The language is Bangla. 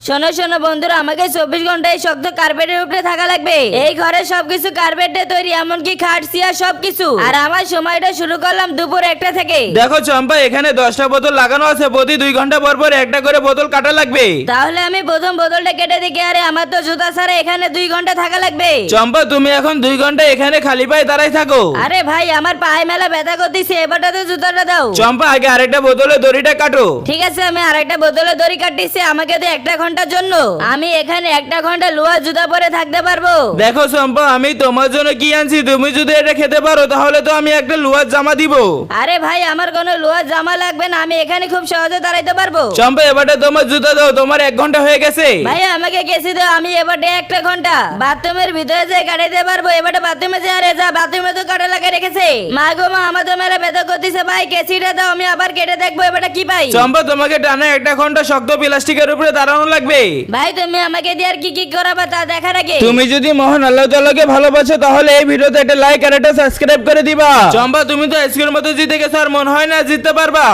শোনো শোনো বন্ধুরা, আমাকে 24 ঘন্টায় শক্ত কার্পেটের উপরে থাকা লাগবে। এই ঘরে সবকিছু কার্পেটে তৈরি, এমনকি খাট চেয়ার সবকিছু। আর আমার সময়টা শুরু করলাম দুপুর 1টা থেকে। দেখো চম্পা, এখানে 10টা বোতল লাগানো আছে, প্রতি 2 ঘন্টা পর পর একটা করে বোতল কাটা লাগবে। তাহলে আমি প্রথম বোতলটা কেটে দিকে। আরে আমার তো জুতা ছাড়া এখানে 2 ঘন্টা থাকা লাগবে। চম্পা, তুমি এখন 2 ঘন্টা এখানে খালি পায়ে দাঁড়াই থাকো। আরে ভাই, আমার পায়ে মেলা ব্যথা করতেছে, এবারটাতে জুতাটা দাও। চম্পা, আগে আরেকটা বোতলে দড়িটা কাটো। ঠিক আছে, আমি আরেকটা বোতলে দড়ি কাটতেছি। আমাকে তো 1 ঘন্টার জন্য। আমি এখানে 1 ঘন্টা লোহার জুতা পরে থাকতে পারবো। দেখো চম্পা, আমি তোমার জন্য কি আনছি, তুমি যদি এটা খেতে পারো তাহলে তো আমি একটা লোহার জামা দিব। আরে ভাই, আমার কোনো লোহার জামা লাগবে না, আমি এখানে খুব সহজে দাঁড়াইতে পারবো। চম্পা, এবারে তোমার জুতা দাও, তোমার 1 ঘন্টা হয়ে গেছে। ভাই আমাকে গেছি দাও, আমি এবারে 1 ঘন্টা বাথরুমের ভিতরে যে কাটাইতে পারবো। এবারে বাথরুমে যে, আরে যা, বাথরুমে তো কাটা লাগা রেখেছে। মা গো মা, আমার তো মেলা ব্যথা করতেছে। ভাই কেসিটা দাও, আমি আবার কেটে দেখবো এবারে কি পাই। চম্পা, তোমাকে টানা 1 ঘন্টা শক্ত প্লাস্টিকের উপরে দাঁড়ানো লাগবে। ভাই তুমি আমাকে দিয়ে আর কি কি করাবা তা দেখার আগে তুমি যদি মহান আল্লাহ তাআলাকে ভালোবাসো তাহলে এই ভিডিওতে একটা লাইক আর একটা সাবস্ক্রাইব করে দিবা। চম্পা, তুমি তো আজকের মতো জিতে গেছো, আর মনে হয় না জিততে পারবা।